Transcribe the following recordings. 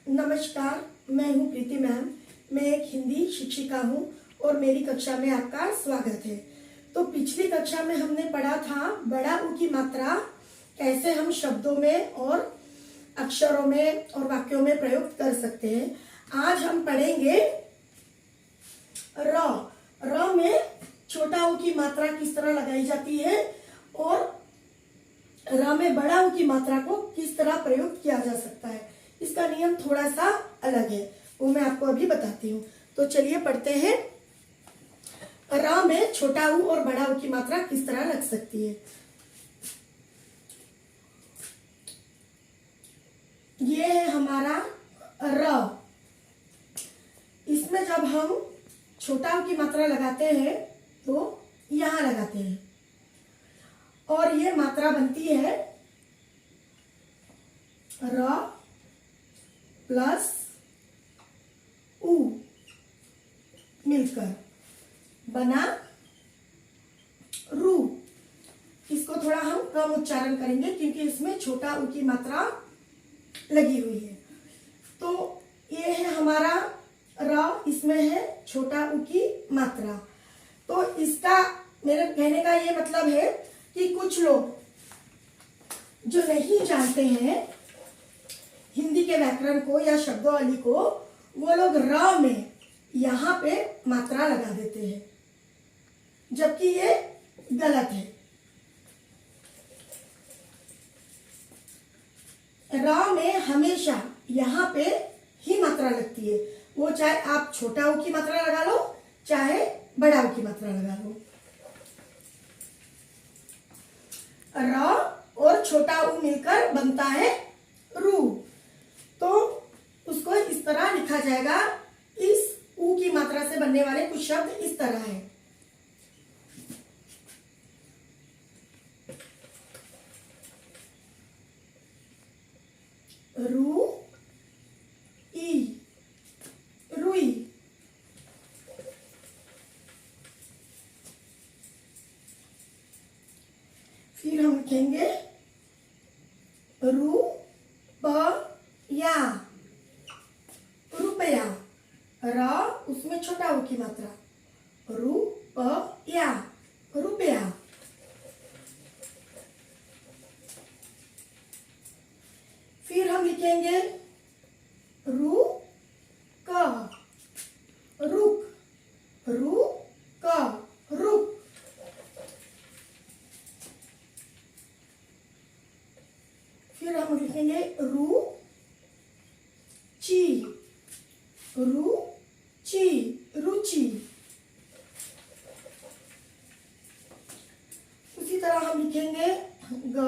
नमस्कार, मैं हूँ प्रीति मैम। मैं एक हिंदी शिक्षिका हूँ और मेरी कक्षा में आपका स्वागत है। तो पिछली कक्षा में हमने पढ़ा था बड़ा ऊ की मात्रा कैसे हम शब्दों में और अक्षरों में और वाक्यों में प्रयुक्त कर सकते हैं। आज हम पढ़ेंगे र। र में छोटा ऊ की मात्रा किस तरह लगाई जाती है और र में बड़ा ऊ की मात्रा को किस तरह प्रयुक्त किया जा सकता है। इसका नियम थोड़ा सा अलग है, वो मैं आपको अभी बताती हूँ। तो चलिए पढ़ते हैं। र में छोटा ऊ और बड़ा ऊ की मात्रा किस तरह लग सकती है। ये है हमारा र। इसमें जब हम छोटा ऊ की मात्रा लगाते हैं तो यहां लगाते हैं और ये मात्रा बनती है र प्लस ऊ मिलकर बना रू। इसको थोड़ा हम कम उच्चारण करेंगे क्योंकि इसमें छोटा ऊ की मात्रा लगी हुई है। तो ये है हमारा र, इसमें है छोटा ऊ की मात्रा। तो इसका मेरे कहने का ये मतलब है कि कुछ लोग जो नहीं जानते हैं हिंदी के व्याकरण को या शब्दावली को, वो लोग र में यहाँ पे मात्रा लगा देते हैं, जबकि ये गलत है। र में हमेशा यहाँ पे ही मात्रा लगती है, वो चाहे आप छोटा ऊ की मात्रा लगा लो चाहे बड़ा ऊ की मात्रा लगा लो। र और छोटा ऊ मिलकर बनता है रू। तो उसको इस तरह लिखा जाएगा। इस ऊ की मात्रा से बनने वाले कुछ शब्द इस तरह है। रू ई, रुई। फिर हम लिखेंगे रू प या, रुपया। र उसमें छोटा ऊ की मात्रा, रू प या, रुपया। फिर हम लिखेंगे रू क, रुक, रू क, रुक। फिर हम लिखेंगे रू ची, रू ची, रुचि। उसी तरह हम लिखेंगे ग,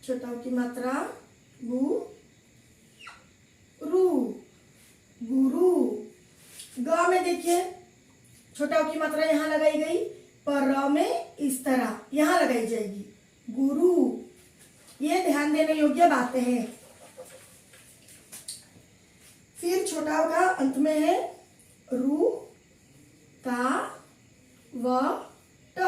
छोटा ऊ की मात्रा, गु, रू, गुरु। ग में देखिए छोटा ऊ की मात्रा यहाँ लगाई गई, पर र में इस तरह यहाँ लगाई जाएगी, गुरु। ये ध्यान देने योग्य बातें हैं। फिर छोटा ऊ का अंत में है रू का व ट।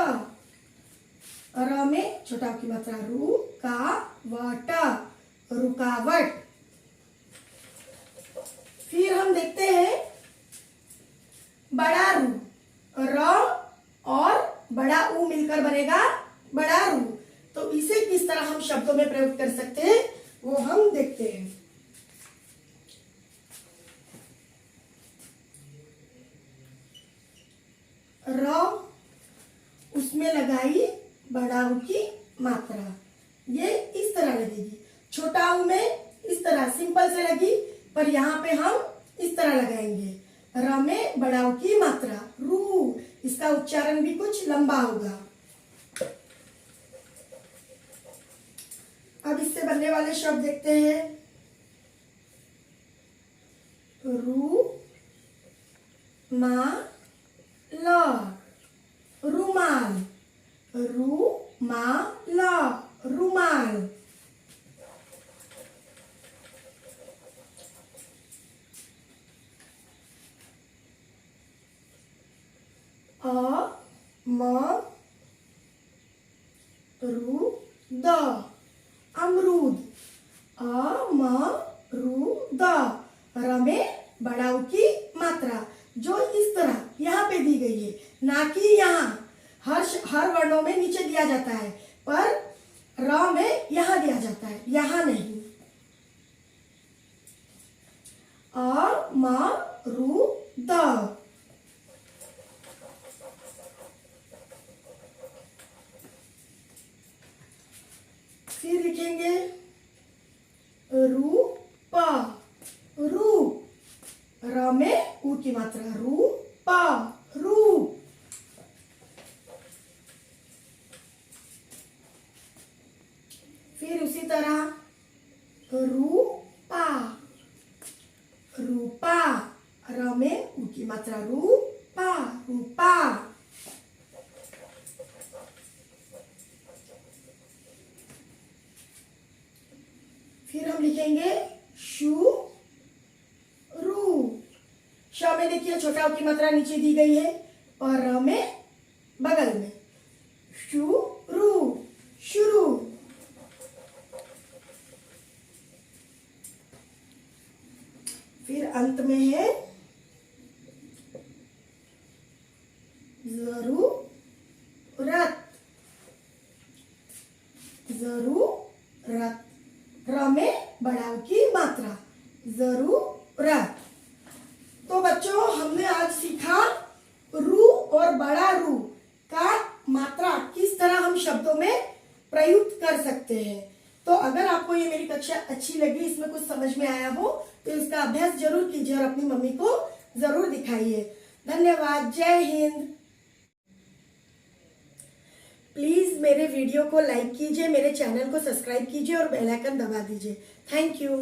र में छोटा ऊ की मात्रा, रू का व ट, रुकावट। फिर हम देखते हैं बड़ा रू। र और बड़ा ऊ मिलकर बनेगा बड़ा रू। तो इसे किस तरह हम शब्दों में प्रयोग कर सकते हैं वो हम देखते हैं। र उसमें लगाई बड़ा ऊ की मात्रा, ये इस तरह लगेगी। छोटा ऊ में इस तरह सिंपल से लगी, पर यहाँ पे हम इस तरह लगाएंगे। र में बड़ा ऊ की मात्रा, रू। इसका उच्चारण भी कुछ लंबा होगा। अब इससे बनने वाले शब्द देखते हैं। रू मा ल, रुमाल, रू मा ल, रुमाल। अ म रू द, अमरूद। अ म रू द, र में बड़ा ऊ की मात्रा जो इस तरह यहाँ पे दी गई है, ना कि यहाँ। हर वर्णों में नीचे दिया जाता है, पर र में यहाँ दिया जाता है, यहाँ नहीं। अ म रु द, फिर लिखेंगे रू प, रू, र में ऊ की मात्रा, रू प, रू। फिर उसी तरह रूपा, रूपा, र में ऊ की मात्रा, रूपा, रूपा। फिर हम लिखेंगे शु रू, श में देखिए छोटा ऊ की मात्रा नीचे दी गई है, और र में बगल में, शुरू, शुरू। फिर अंत में है जरूरत, जरूरत, र में बड़ा ऊ की मात्रा, जरूरत। तो बच्चों हमने आज सीखा रू और बड़ा रू का मात्रा किस तरह हम शब्दों में प्रयुक्त कर सकते हैं। तो अगर आपको ये मेरी कक्षा अच्छी लगी, इसमें कुछ समझ में आया हो, तो इसका अभ्यास जरूर कीजिए और अपनी मम्मी को जरूर दिखाइए। धन्यवाद। जय हिंद। प्लीज मेरे वीडियो को लाइक कीजिए, मेरे चैनल को सब्सक्राइब कीजिए और बेल आइकन दबा दीजिए। Thank you.